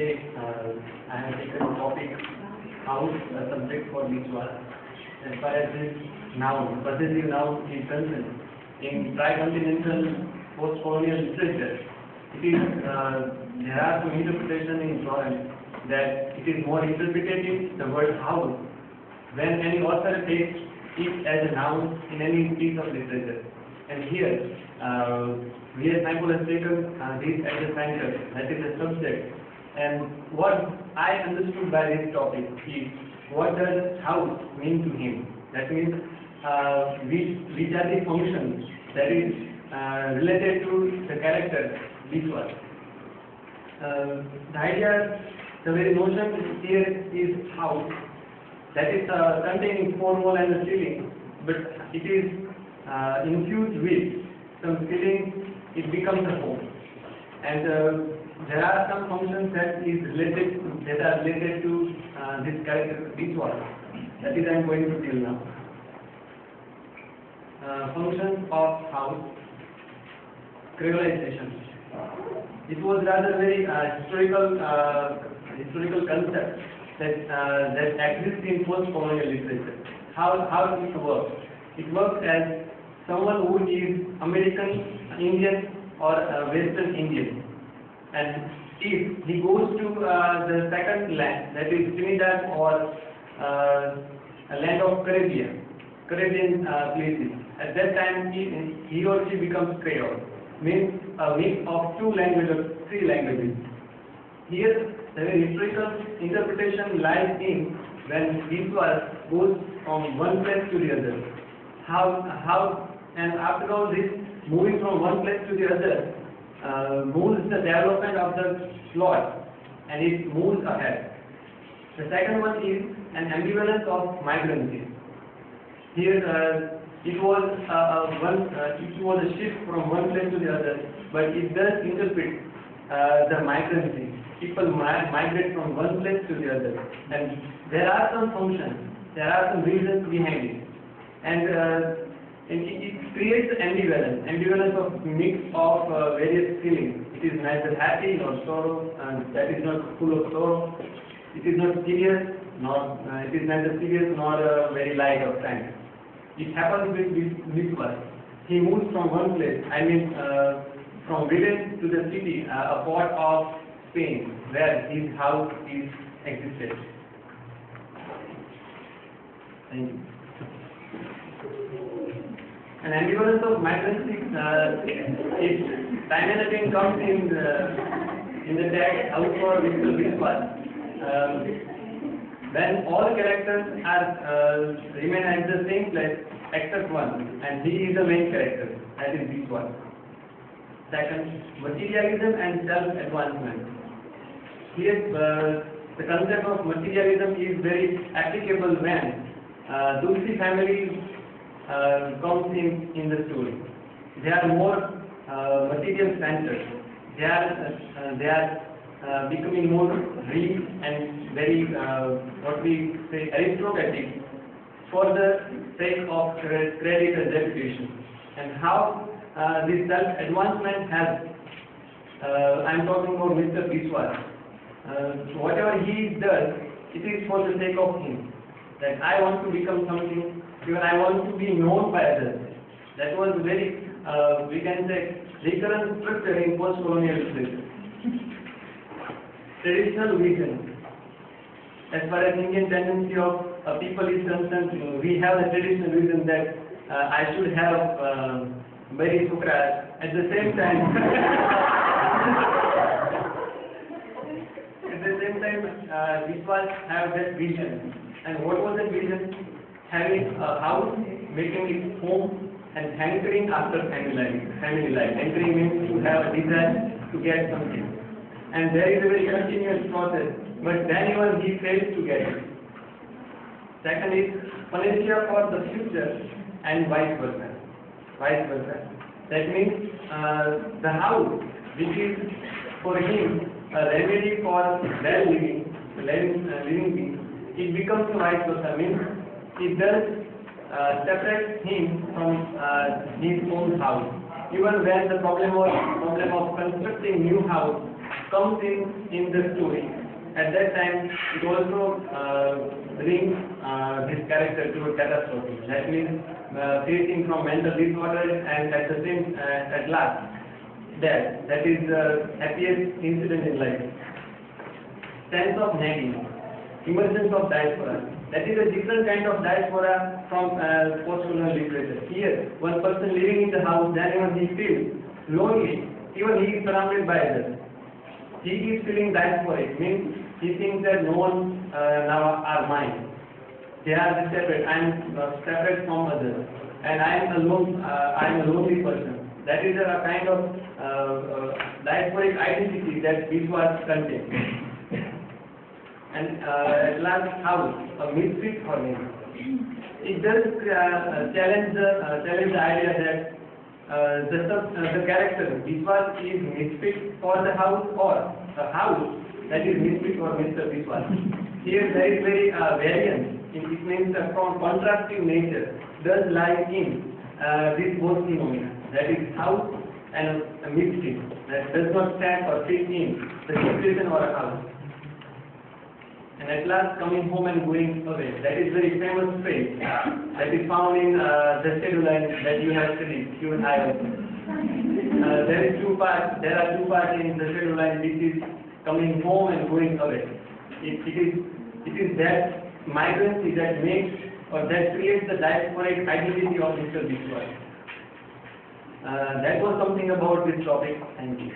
Today I have taken a topic house a subject for Biswas. As far as this noun, possessive noun is concerned, in tricontinental post-colonial literature, it is there are some interpretation in Florence that it is more interpretative the word house when any author takes it as a noun in any piece of literature. And here we as Michael has taken this as a center, that is a subject. And what I understood by this topic is what does house mean to him. That means which are the functions that is related to the character Biswas. The idea, the very notion here is house, that is containing four walls and a ceiling, but it is infused with some feeling, it becomes a home. And there are some functions that are related to this character Biswas. That is I am going to tell now. Functions of house. Creolization. It was rather very historical concept that exists in post-colonial literature. How it works? It works as someone who is American Indian or Western Indian, and if he goes to the second land, that is Trinidad or a land of Caribbean places, at that time he or she becomes Creole, means a mix of two languages, three languages. Here the historical interpretation lies in when Biswas goes from one place to the other. How and after all this moving from one place to the other moves the development of the plot and it moves ahead. The second one is an ambivalence of migrancy. Here it was a shift from one place to the other, but it does interpret the migrancy. People migrate from one place to the other, and there are some functions, there are some reasons behind it, and it creates ambivalence of mix of various feelings. It is neither happy nor sorrow, and that is not full of sorrow. It is not serious, it is neither serious nor very light or frank. It happens with Biswas. He moves from one place, from village to the city, a part of Spain, where his house is existed. Thank you. An ambivalence of migrancy, it time and again comes in the text house for Mr. Biswas. When all characters are remain at the same place except one, and he is the main character, that is Biswas. Second, materialism and self-advancement. Here, the concept of materialism is very applicable when Dulce family comes in the story. They are more material centered. They are becoming more rich and very what we say aristocratic for the sake of credit and reputation. And how this self-advancement has, I am talking about Mr. Biswas. Whatever he does, it is for the sake of him. That I want to become something, even I want to be known by others. That was very, we can say, recurrent structure in post-colonial literature. Traditional vision. As far as Indian tendency of people is concerned, we have a traditional vision that I should have very Sukrat. At the same time, Biswas have that vision. And what was that vision? Having a house, making it home, and hankering after family life. Hankering means to have a desire to get something. And there is a very continuous process, but then even he fails to get it. Second is panacea for the future and vice versa. That means the house, which is for him a remedy for living being, it becomes vice versa. Means it does separate him from his own house. Even when the problem of constructing new house comes in the story, at that time it also brings this character to a catastrophe. That means facing from mental disorders and at the same at last death. That is the happiest incident in life. Sense of nagging, emergence of diaspora. That is a different kind of diaspora from post-colonial literature. Here, one person living in the house, then he feels lonely, even he is surrounded by others. He is feeling diasporic, means he thinks that no one now are mine. They are separate. I am separate from others, and I am alone. I am a lonely person. That is a kind of diasporic identity that Biswas contains. And at last, house, a misfit for him. It does challenge the idea that the character Biswas is misfit for the house, or a house that is misfit for Mr. Biswas. Here there is very variance. It means from contrastive nature does lie in this both phenomena. That is house and a misfit that does not stand or fit in the situation or a house. And at last coming home and going away. That is very famous phrase that is found in the schedule line that you have studied, you and I also. There are two parts in the schedule line, which is coming home and going away. It is that migrancy that makes or that creates the diasporic identity of Mr. Biswas. That was something about this topic. Thank you.